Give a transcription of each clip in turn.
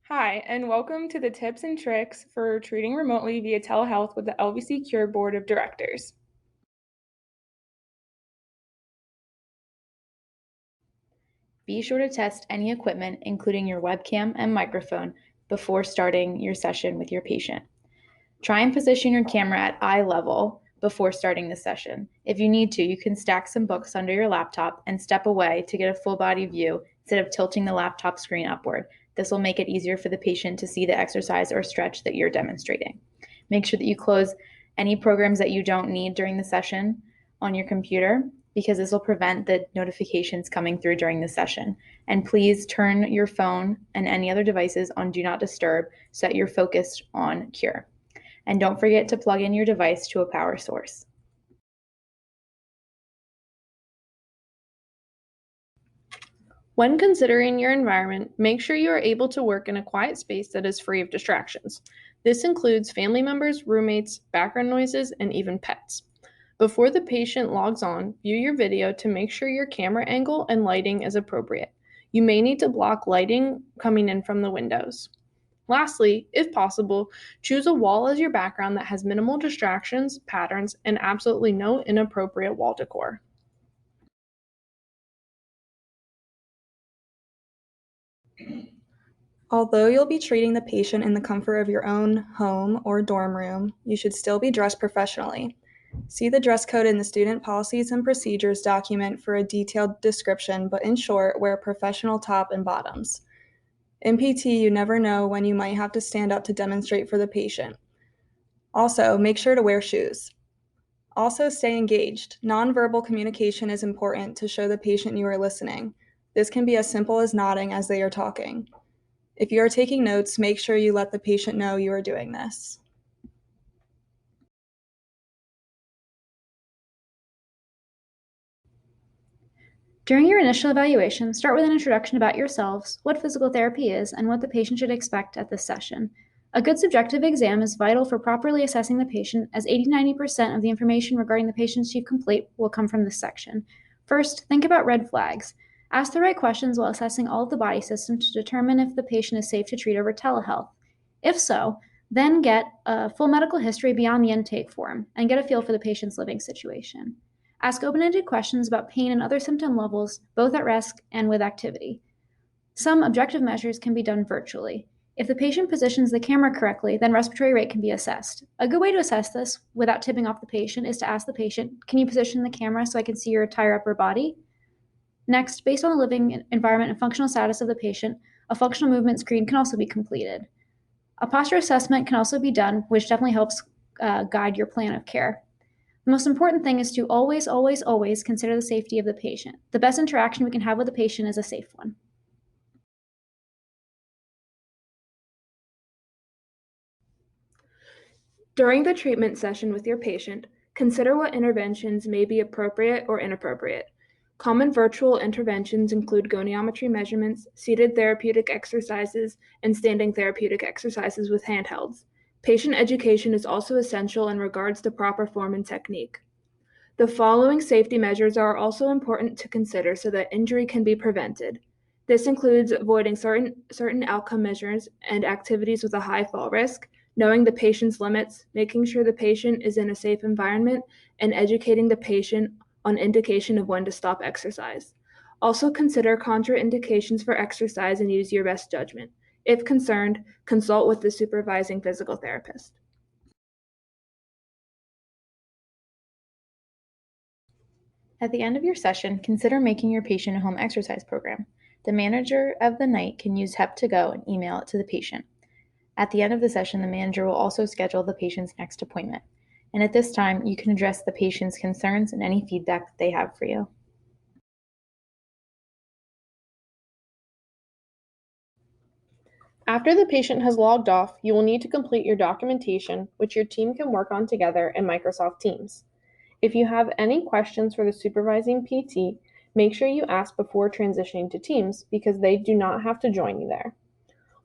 Hi, and welcome to the tips and tricks for treating remotely via telehealth with the LVC Cure Board of Directors. Be sure to test any equipment, including your webcam and microphone, before starting your session with your patient. Try and position your camera at eye level before starting the session. If you need to, you can stack some books under your laptop and step away to get a full body view instead of tilting the laptop screen upward. This will make it easier for the patient to see the exercise or stretch that you're demonstrating. Make sure that you close any programs that you don't need during the session on your computer because this will prevent the notifications coming through during the session. And please turn your phone and any other devices on Do Not Disturb so that you're focused on Cure. And don't forget to plug in your device to a power source. When considering your environment, make sure you are able to work in a quiet space that is free of distractions. This includes family members, roommates, background noises, and even pets. Before the patient logs on, view your video to make sure your camera angle and lighting is appropriate. You may need to block lighting coming in from the windows. Lastly, if possible, choose a wall as your background that has minimal distractions, patterns, and absolutely no inappropriate wall decor. Although you'll be treating the patient in the comfort of your own home or dorm room, you should still be dressed professionally. See the dress code in the Student Policies and Procedures document for a detailed description, but in short, wear a professional top and bottoms. In PT, you never know when you might have to stand up to demonstrate for the patient. Also, make sure to wear shoes. Also, stay engaged. Nonverbal communication is important to show the patient you are listening. This can be as simple as nodding as they are talking. If you are taking notes, make sure you let the patient know you are doing this. During your initial evaluation, start with an introduction about yourselves, what physical therapy is, and what the patient should expect at this session. A good subjective exam is vital for properly assessing the patient, as 80-90% of the information regarding the patient's chief complaint will come from this section. First, think about red flags. Ask the right questions while assessing all of the body systems to determine if the patient is safe to treat over telehealth. If so, then get a full medical history beyond the intake form and get a feel for the patient's living situation. Ask open-ended questions about pain and other symptom levels, both at rest and with activity. Some objective measures can be done virtually. If the patient positions the camera correctly, then respiratory rate can be assessed. A good way to assess this without tipping off the patient is to ask the patient, can you position the camera so I can see your entire upper body? Next, based on the living environment and functional status of the patient, a functional movement screen can also be completed. A posture assessment can also be done, which definitely helps guide your plan of care. The most important thing is to always, always, always consider the safety of the patient. The best interaction we can have with the patient is a safe one. During the treatment session with your patient, consider what interventions may be appropriate or inappropriate. Common virtual interventions include goniometry measurements, seated therapeutic exercises, and standing therapeutic exercises with handhelds. Patient education is also essential in regards to proper form and technique. The following safety measures are also important to consider so that injury can be prevented. This includes avoiding certain outcome measures and activities with a high fall risk, knowing the patient's limits, making sure the patient is in a safe environment, and educating the patient on indication of when to stop exercise. Also consider contraindications for exercise and use your best judgment. If concerned, consult with the supervising physical therapist. At the end of your session, consider making your patient a home exercise program. The manager of the night can use HEP2Go and email it to the patient. At the end of the session, the manager will also schedule the patient's next appointment. And at this time, you can address the patient's concerns and any feedback that they have for you. After the patient has logged off, you will need to complete your documentation, which your team can work on together in Microsoft Teams. If you have any questions for the supervising PT, make sure you ask before transitioning to Teams because they do not have to join you there.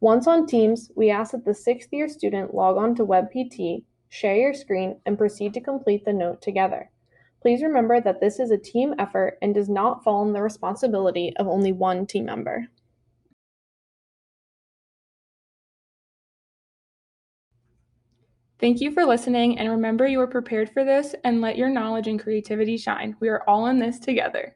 Once on Teams, we ask that the 6th year student log on to WebPT, share your screen, and proceed to complete the note together. Please remember that this is a team effort and does not fall on the responsibility of only one team member. Thank you for listening, and remember you are prepared for this, and let your knowledge and creativity shine. We are all in this together.